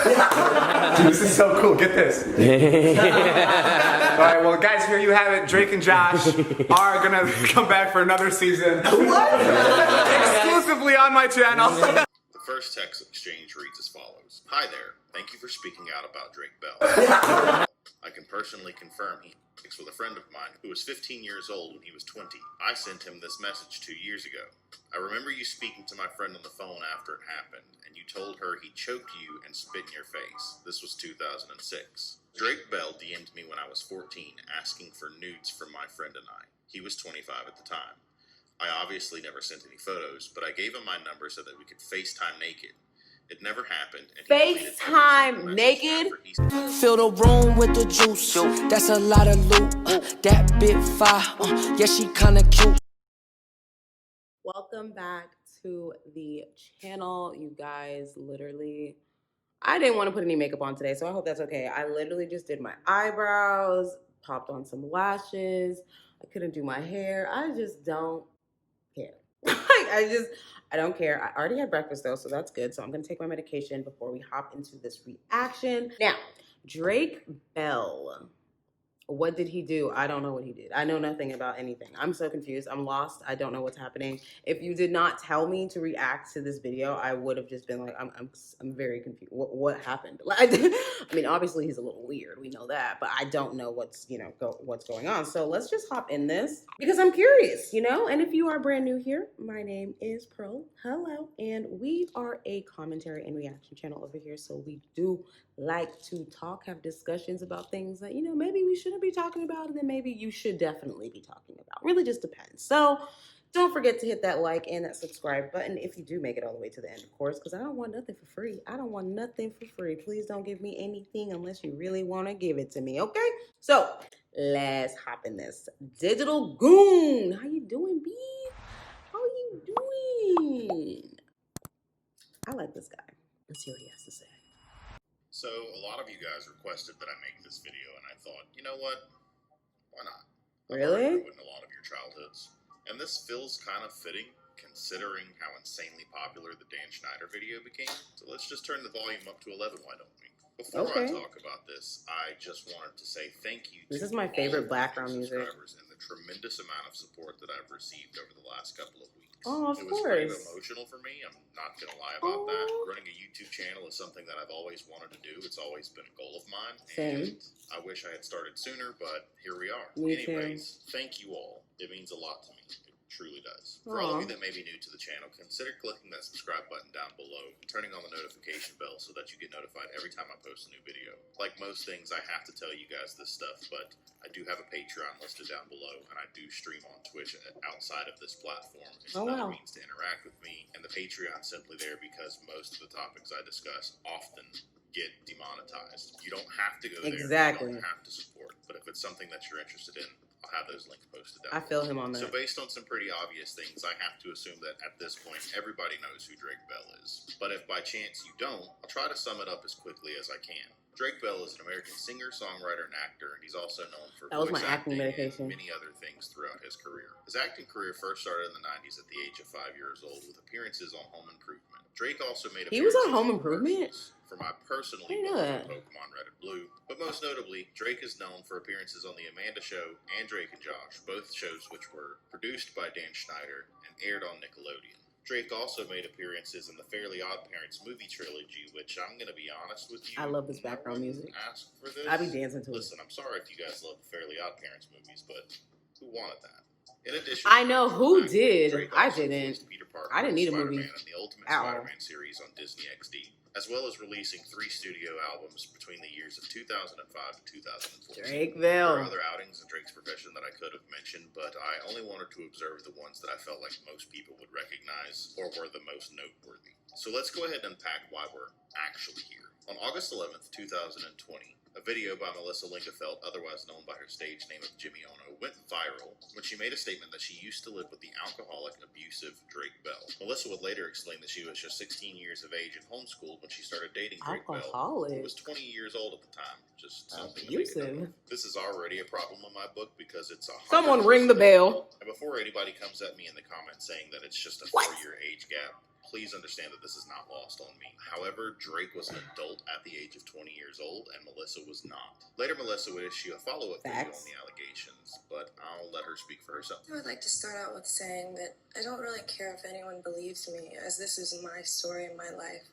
Dude, this is so cool. Get this. Alright, well guys, here you have it. Drake and Josh are gonna come back for another season. What? Exclusively on my channel. The first text exchange reads as follows. Hi there. Thank you for speaking out about Drake Bell. I can personally confirm he speaks with a friend of mine who was 15 years old when he was 20. I sent him this message 2 years ago. I remember you speaking to my friend on the phone after it happened, and you told her he choked you and spit in your face. This was 2006. Drake Bell DM'd me when I was 14, asking for nudes from my friend and I. He was 25 at the time. I obviously never sent any photos, but I gave him my number so that we could FaceTime naked. It never happened. And FaceTime naked? Fill the room with the juice. That's a lot of loot. That bit fire. Yeah, she kinda cute. Welcome back to the channel, you guys. Literally, I didn't want to put any makeup on today, so I hope that's okay. I literally just did my eyebrows, popped on some lashes. I couldn't do my hair. I just don't care. I don't care. I already had breakfast though, so that's good. So I'm gonna take my medication before we hop into this reaction. Now, Drake Bell. What did he do? I don't know what he did. I know nothing about anything. I'm so confused. I'm lost. I don't know what's happening. If you did not tell me to react to this video, I would have just been like, I'm very confused. What happened? I mean, obviously he's a little weird. We know that, but I don't know what's going on. So let's just hop in this because I'm curious, And if you are brand new here, my name is Pearl. Hello, and we are a commentary and reaction channel over here. So we do like to talk, have discussions about things that, maybe we shouldn't be talking about, and then maybe you should definitely be talking about. Really just depends. So don't forget to hit that like and that subscribe button if you do make it all the way to the end, of course, because I don't want nothing for free. I don't want nothing for free. Please don't give me anything unless you really want to give it to me, okay? So let's hop in this. Digital Goon. How you doing, B? How you doing? I like this guy. Let's see what he has to say. So, a lot of you guys requested that I make this video, and I thought, you know what? Why not? Really? I've ruined a lot of your childhoods. And this feels kind of fitting, considering how insanely popular the Dan Schneider video became. So let's just turn the volume up to 11, why don't we? Before I talk about this, I just wanted to say thank you to this is my favorite background music and the tremendous amount of support that I've received over the last couple of weeks. Oh, of it was course. kind of emotional for me. I'm not going to lie about that. Running a YouTube channel is something that I've always wanted to do. It's always been a goal of mine. Same. And I wish I had started sooner, but here we are. Me Anyways, thank you all. It means a lot to me. Truly does. For all of you that may be new to the channel, consider clicking that subscribe button down below and turning on the notification bell so that you get notified every time I post a new video. Like most things, I have to tell you guys this stuff, but I do have a Patreon listed down below, and I do stream on Twitch outside of this platform. It's another means to interact with me, and the Patreon's simply there because most of the topics I discuss often get demonetized. You don't have to go there. Exactly. You don't have to support, but if it's something that you're interested in, I'll have those links posted down. I feel him on that. So based on some pretty obvious things, I have to assume that at this point, everybody knows who Drake Bell is. But if by chance you don't, I'll try to sum it up as quickly as I can. Drake Bell is an American singer, songwriter, and actor, and he's also known for voice acting and many other things throughout his career. His acting career first started in the 90s at the age of 5 years old with appearances on Home Improvement. Drake also made appearances. He was on Home Improvement? For my personal Pokemon Red and Blue. But most notably, Drake is known for appearances on The Amanda Show and Drake and Josh, both shows which were produced by Dan Schneider and aired on Nickelodeon. Drake also made appearances in the Fairly Odd Parents movie trilogy, which I'm going to be honest with you. I love this background music. Ask for this. I be dancing to it. Listen, I'm sorry if you guys love the Fairly Odd Parents movies, but who wanted that? In addition, I know who did. I didn't. Peter Parker, I didn't need a movie. And the Ultimate Spider-Man series on Disney XD, as well as releasing 3 studio albums between the years of 2005 and 2014. Drake Bell. There are other outings in Drake's profession that I could have mentioned, but I only wanted to observe the ones that I felt like most people would recognize or were the most noteworthy. So let's go ahead and unpack why we're actually here. On August 11th, 2020, a video by Melissa Lingefeld, otherwise known by her stage name of Jimmy Ono, went viral when she made a statement that she used to live with the alcoholic, abusive Drake Bell. Melissa would later explain that she was just 16 years of age and homeschooled when she started dating Drake Bell, who was 20 years old at the time. Just something abusive. This is already a problem in my book because it's a someone ring the bell. And before anybody comes at me in the comments saying that it's just a 4-year age gap, Please understand that this is not lost on me. However, Drake was an adult at the age of 20 years old, and Melissa was not. Later, Melissa would issue a follow-up video on the allegations, but I'll let her speak for herself. I would like to start out with saying that I don't really care if anyone believes me, as this is my story in my life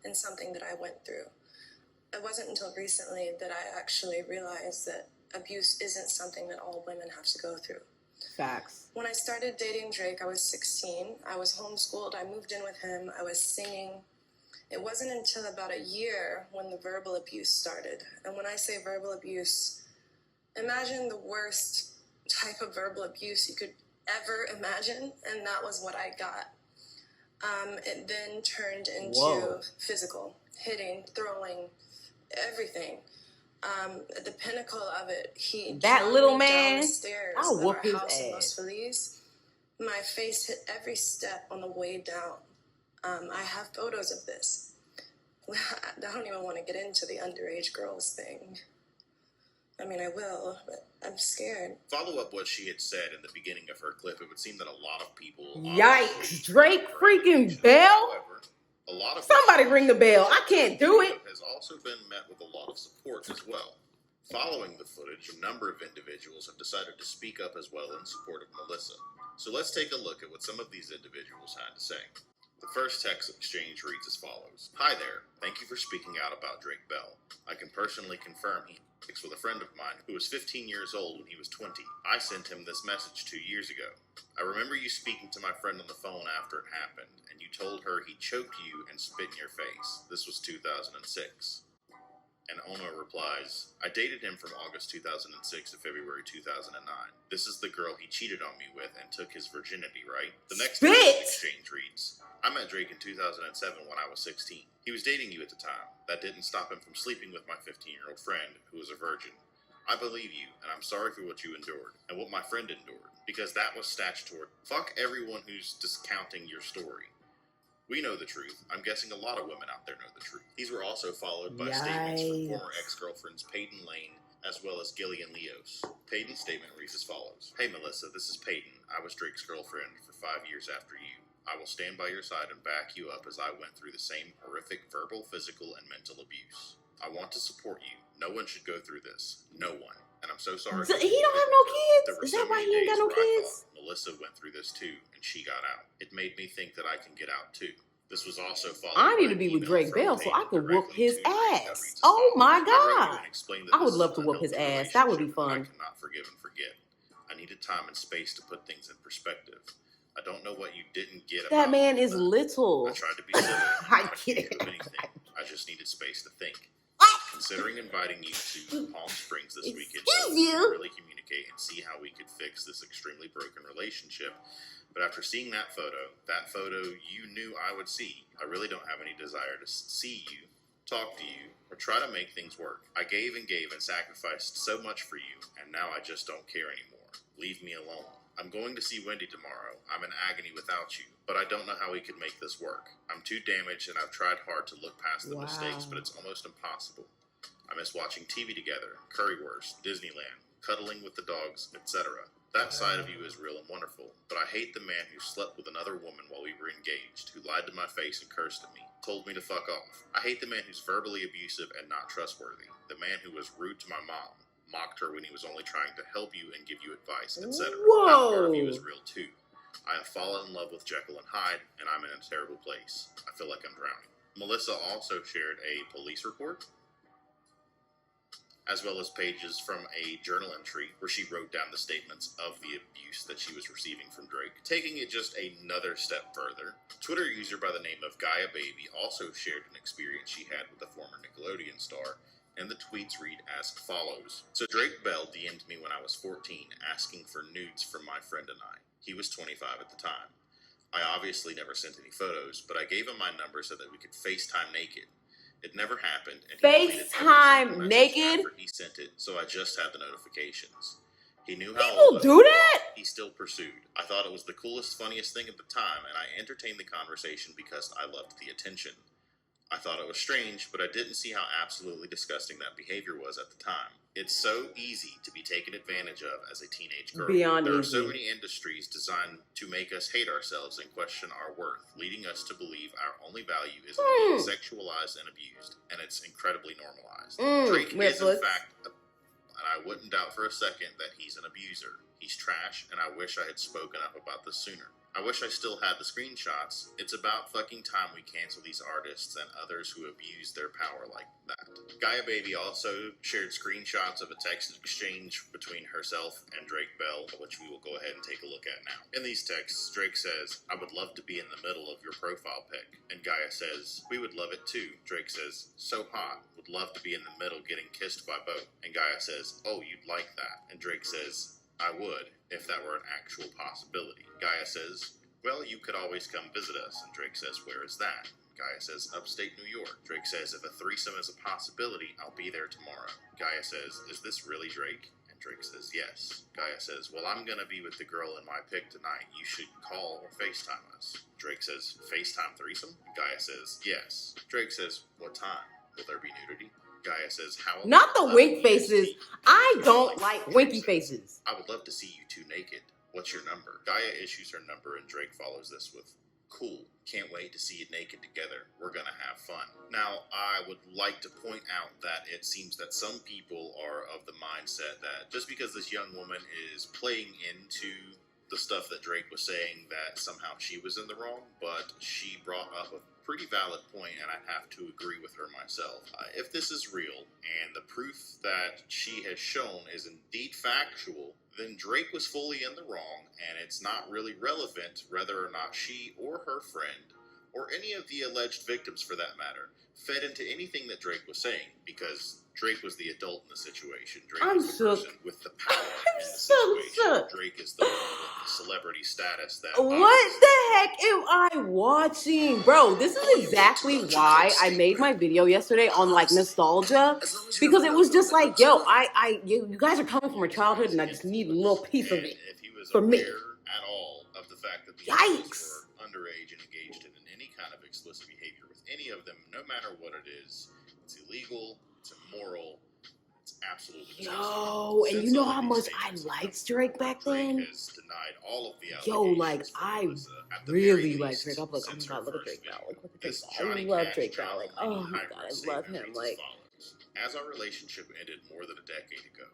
and something that I went through. It wasn't until recently that I actually realized that abuse isn't something that all women have to go through. Facts. When I started dating Drake, I was 16. I was homeschooled. I moved in with him. I was singing. It wasn't until about a year when the verbal abuse started. And when I say verbal abuse, imagine the worst type of verbal abuse you could ever imagine, and that was what I got. It then turned into physical, hitting, throwing, everything. At the pinnacle of it, he that little man, down the stairs I'll whoop his house in ass. Los Feliz. My face hit every step on the way down. I have photos of this. I don't even want to get into the underage girls thing. I mean, I will, but I'm scared. Follow up what she had said in the beginning of her clip. It would seem that a lot of people... Yikes, Drake freaking Bell? However, a lot of Somebody ring the bell. I can't do it. Has also been met with a lot of support as well. Following the footage, a number of individuals have decided to speak up as well in support of Melissa. So let's take a look at what some of these individuals had to say. The first text exchange reads as follows. Hi there. Thank you for speaking out about Drake Bell. I can personally confirm he with a friend of mine who was 15 years old when he was 20. I sent him this message 2 years ago. I remember you speaking to my friend on the phone after it happened, and you told her he choked you and spit in your face. This was 2006. And Ono replies, I dated him from August 2006 to February 2009. This is the girl he cheated on me with and took his virginity, right? The next exchange reads, I met Drake in 2007 when I was 16. He was dating you at the time. That didn't stop him from sleeping with my 15-year-old friend, who was a virgin. I believe you, and I'm sorry for what you endured, and what my friend endured, because that was statutory. Fuck everyone who's discounting your story. We know the truth. I'm guessing a lot of women out there know the truth. These were also followed by statements from former ex-girlfriends Peyton Lane, as well as Gillian Leos. Peyton's statement reads as follows. Hey Melissa, this is Peyton. I was Drake's girlfriend for 5 years after you. I will stand by your side and back you up as I went through the same horrific verbal, physical, and mental abuse. I want to support you. No one should go through this. No one. And I'm so sorry. He don't have no kids? Is that why he ain't got no kids? Melissa went through this too, and she got out. It made me think that I can get out too. This was also followed I need to be with Drake Bell so I can whoop his ass. Oh my God. I would love to whoop his ass. That would be fun. I cannot forgive and forget. I needed time and space to put things in perspective. I don't know what you didn't get about that man is little. I tried to be civil. I get it. I just needed space to think. Considering inviting you to Palm Springs this weekend to really communicate and see how we could fix this extremely broken relationship. But after seeing that photo you knew I would see, I really don't have any desire to see you, talk to you, or try to make things work. I gave and sacrificed so much for you, and now I just don't care anymore. Leave me alone. I'm going to see Wendy tomorrow. I'm in agony without you, but I don't know how we could make this work. I'm too damaged and I've tried hard to look past the mistakes, but it's almost impossible. I miss watching TV together, currywurst, Disneyland, cuddling with the dogs, etc. That side of you is real and wonderful, but I hate the man who slept with another woman while we were engaged, who lied to my face and cursed at me, told me to fuck off. I hate the man who's verbally abusive and not trustworthy, the man who was rude to my mom, mocked her when he was only trying to help you and give you advice, etc. That part of you is real too. I have fallen in love with Jekyll and Hyde, and I'm in a terrible place. I feel like I'm drowning. Melissa also shared a police report, as well as pages from a journal entry where she wrote down the statements of the abuse that she was receiving from Drake. Taking it just another step further, Twitter user by the name of Gaia Baby also shared an experience she had with a former Nickelodeon star, and the tweets read as follows. So Drake Bell DM'd me when I was 14 asking for nudes from my friend and I. He was 25 at the time. I obviously never sent any photos, but I gave him my number so that we could FaceTime naked. It never happened. And FaceTime naked? He sent it, so I just had the notifications. He knew how people do that? He still pursued. I thought it was the coolest, funniest thing at the time, and I entertained the conversation because I loved the attention. I thought it was strange, but I didn't see how absolutely disgusting that behavior was at the time. It's so easy to be taken advantage of as a teenage girl. Beyond there are easy. so many industries designed to make us hate ourselves and question our worth, leading us to believe our only value is in being sexualized and abused, and it's incredibly normalized. Drake is, in fact, and I wouldn't doubt for a second that he's an abuser. He's trash, and I wish I had spoken up about this sooner. I wish I still had the screenshots. It's about fucking time we cancel these artists and others who abuse their power like that. Gaia Baby also shared screenshots of a text exchange between herself and Drake Bell, which we will go ahead and take a look at now. In these texts, Drake says, "I would love to be in the middle of your profile pic." And Gaia says, "We would love it too." Drake says, "So hot. Would love to be in the middle getting kissed by both." And Gaia says, "Oh, you'd like that." And Drake says, "I would, if that were an actual possibility." Gaia says, "Well, you could always come visit us." And Drake says, "Where is that?" Gaia says, "Upstate New York." Drake says, "If a threesome is a possibility, I'll be there tomorrow." Gaia says, "Is this really Drake?" And Drake says, "Yes." Gaia says, "Well, I'm gonna be with the girl in my pic tonight. You should call or FaceTime us." Drake says, "FaceTime threesome?" Gaia says, "Yes." Drake says, "What time? Will there be nudity?" Gaia says, "How?" Not the wink faces. I don't like winky faces. "I would love to see you two naked. What's your number?" Gaia issues her number and Drake follows this with, "Cool. Can't wait to see you naked together. We're gonna have fun." Now, I would like to point out that it seems that some people are of the mindset that just because this young woman is playing into the stuff that Drake was saying, that somehow she was in the wrong, but she brought up a pretty valid point, and I have to agree with her myself. If this is real, and the proof that she has shown is indeed factual, then Drake was fully in the wrong, and it's not really relevant whether or not she or her friend, or any of the alleged victims for that matter, fed into anything that Drake was saying, because Drake was the adult in the situation. Drake was the person with the power in the situation. Drake is the one with the celebrity status that... What the heck am I watching? Bro, this is exactly why I made my video yesterday on like nostalgia, because it was just like, yo, you guys are coming from our childhood and I just need a little piece of it if he was for me. at all of the fact that the Yikes. were underage and engaged in any kind of explicit behavior with any of them, no matter what it is, it's illegal, it's immoral, it's absolutely disgusting. Yo, and you know how much I liked Drake back then? Drake has denied all of the Yo, like, I really like Drake. I'm like, oh my god, look at Drake now. Like, look at Drake now. I love Drake now. Like, oh my god, I love him. Like, as our relationship ended more than a decade ago,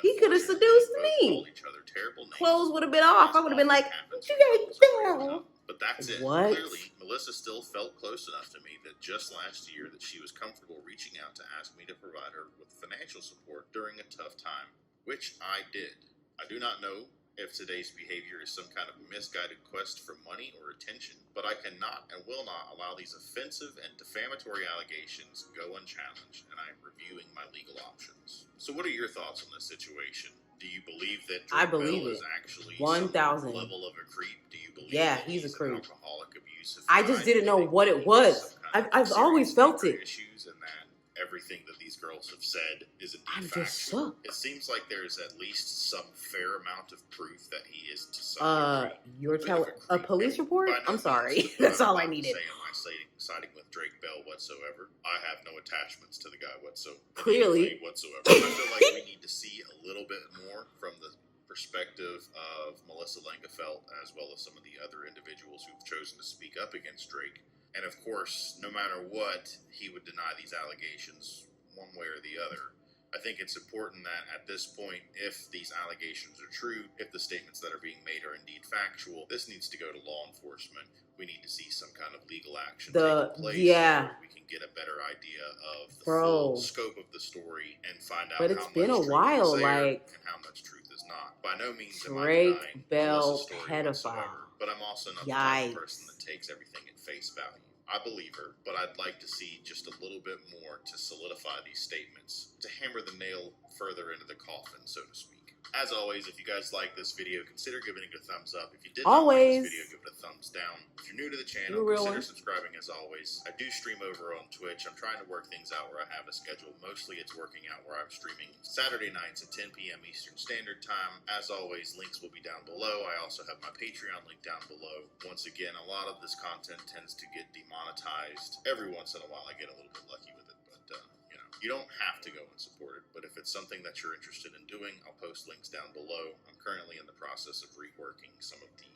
he could have seduced me. each other terrible names. Clothes would have been off. I would have been like, what you guys doing? But that's it. What? Clearly, Melissa still felt close enough to me that just last year that she was comfortable reaching out to ask me to provide her with financial support during a tough time, which I did. I do not know if today's behavior is some kind of misguided quest for money or attention, but I cannot and will not allow these offensive and defamatory allegations go unchallenged, and I am reviewing my legal options. So what are your thoughts on this situation? Do you believe that Drake I believe Bell it. is actually 1,000 some level of a creep? Do you believe that he's a creep. an alcoholic, abusive I just guy? didn't know what it was. I've always felt it. Issues and that everything that these girls have said is indeed I'm just factual. shook. It seems like there's at least some fair amount of proof that he is to some degree. You're telling a police report? By no I'm sorry. means That's am I all I about to needed. say am I siding with Drake Bell whatsoever. I have no attachments to the guy whatsoever. Clearly. Whatsoever. I feel like we need to see a little bit more from the perspective of Melissa Langefeld, as well as some of the other individuals who've chosen to speak up against Drake. And of course, no matter what, he would deny these allegations one way or the other. I think it's important that at this point, if these allegations are true, if the statements that are being made are indeed factual, this needs to go to law enforcement. We need to see some kind of legal action take place. So we can get a better idea of the full scope of the story and find out but it's been a while, like, and how much truth is not. By no means Drake am I Bell Melissa's story pedophile. whatsoever, but I'm also not the type of person that takes everything at face value. I believe her, but I'd like to see just a little bit more to solidify these statements, to hammer the nail further into the coffin, so to speak. As always, if you guys like this video, consider giving it a thumbs up. If you did not Always. like this video, give it a thumbs down. If you're new to the channel, consider subscribing as always. I do stream over on Twitch. I'm trying to work things out where I have a schedule. Mostly it's working out where I'm streaming Saturday nights at 10 p.m. Eastern Standard Time. As always, links will be down below. I also have my Patreon link down below. Once again, a lot of this content tends to get demonetized. Every once in a while I get a little bit lucky with it, but you know, you don't have to go and support it, but if it's something that you're interested in doing, I'll post links down below. I'm currently in the process of reworking some of the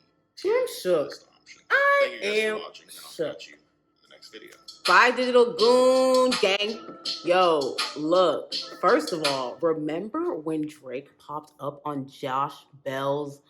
I'm shook. options. I Thank you guys am for watching, and I'll shook. catch you in the next video. Bye, Digital Goon Gang. Yo, look, first of all, remember when Drake popped up on Josh Bell's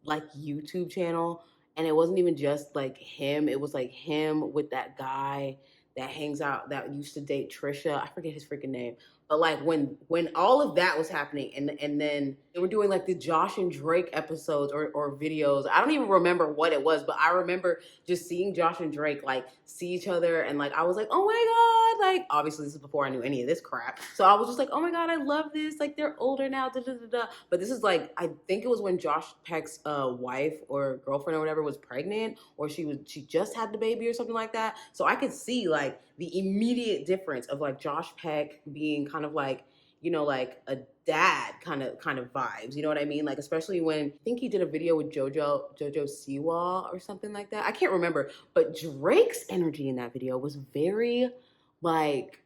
like YouTube channel? And it wasn't even just like him, it was like him with that guy that hangs out, that used to date Trisha. I forget his freaking name. But like when all of that was happening, and then they were doing like the Josh and Drake episodes or videos. I don't even remember what it was, but I remember just seeing Josh and Drake like see each other, and like I was like, oh my god, like obviously this is before I knew any of this crap. So I was just like, oh my god, I love this. Like they're older now, da da da da. But this is like, I think it was when Josh Peck's wife or girlfriend or whatever was pregnant, or she just had the baby or something like that. So I could see like the immediate difference of like Josh Peck being kind of like, you know, like a dad kind of vibes, you know what I mean? Like, especially when I think he did a video with Jojo Siwa or something like that. I can't remember, but Drake's energy in that video was very like,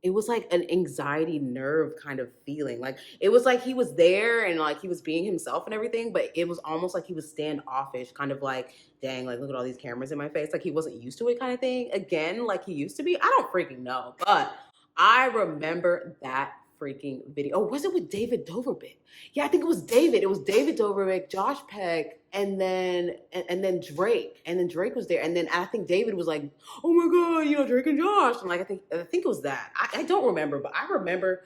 it was like an anxiety nerve kind of feeling. Like it was like he was there and like he was being himself and everything, but it was almost like he was standoffish, kind of like, dang, like look at all these cameras in my face. Like he wasn't used to it kind of thing. Again, like he used to be. I don't freaking know. But I remember that freaking video. Oh, was it with David Dobrik? Yeah, I think it was David. It was David Dobrik, Josh Peck, and then Drake. And then Drake was there. And then I think David was like, oh my God, you know, Drake and Josh. And like I think it was that. I don't remember, but I remember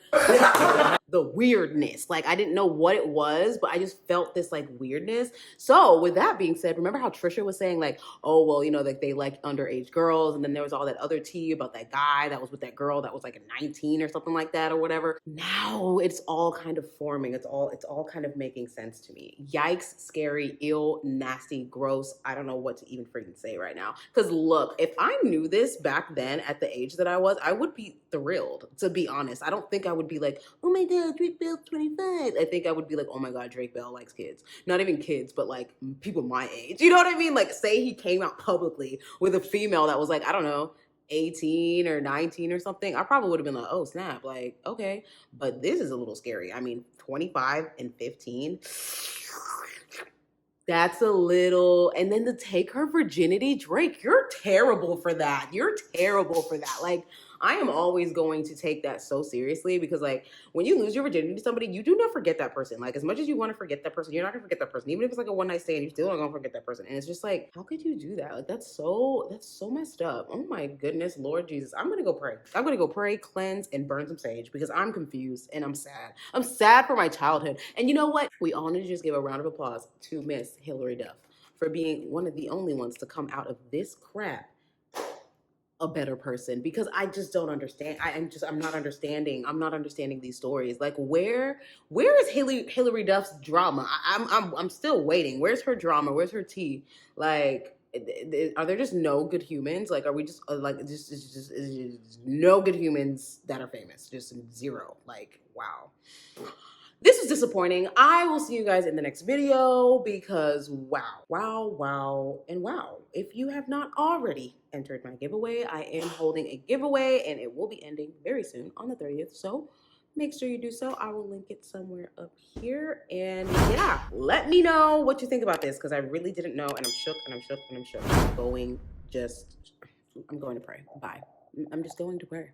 the weirdness. Like I didn't know what it was, but I just felt this like weirdness. So with that being said, remember how Trisha was saying like, oh well, you know, like they like underage girls, and then there was all that other tea about that guy that was with that girl that was like a 19 or something like that or whatever. Now it's all kind of forming. It's all kind of making sense to me. Yikes, scary, ill, nasty, gross. I don't know what to even freaking say right now. Because look, if I knew this back then at the age that I was, I would be thrilled, to be honest. I don't think I would be like, oh my God, Drake Bell's 25. I think I would be like, oh my God, Drake Bell likes kids. Not even kids, but like people my age. You know what I mean? Like say he came out publicly with a female that was like, I don't know, 18 or 19 or something, I probably would have been like, oh snap, like, okay. But this is a little scary. I mean, 25 and 15, that's a little, and then to take her virginity, Drake, you're terrible for that. You're terrible for that. Like, I am always going to take that so seriously, because like when you lose your virginity to somebody, you do not forget that person. Like as much as you want to forget that person, you're not gonna forget that person. Even if it's like a one night stand, you're still not gonna forget that person. And it's just like, how could you do that? Like that's so messed up. Oh my goodness, Lord Jesus. I'm gonna go pray. I'm gonna go pray, cleanse, and burn some sage, because I'm confused and I'm sad. I'm sad for my childhood. And you know what? We all need to just give a round of applause to Miss Hilary Duff for being one of the only ones to come out of this crap a better person, because I just don't understand. I'm not understanding these stories. Like where is Hilary Duff's drama? I'm still waiting. Where's her drama? Where's her tea? Like, are there just no good humans? Like, are we just like just no good humans that are famous? Just zero. Like, wow. This was disappointing. I will see you guys in the next video, because wow. If you have not already entered my giveaway, I am holding a giveaway and it will be ending very soon on the 30th. So make sure you do so. I will link it somewhere up here. And yeah, let me know what you think about this, because I really didn't know, and I'm shook. I'm going to pray. Bye. I'm just going to pray.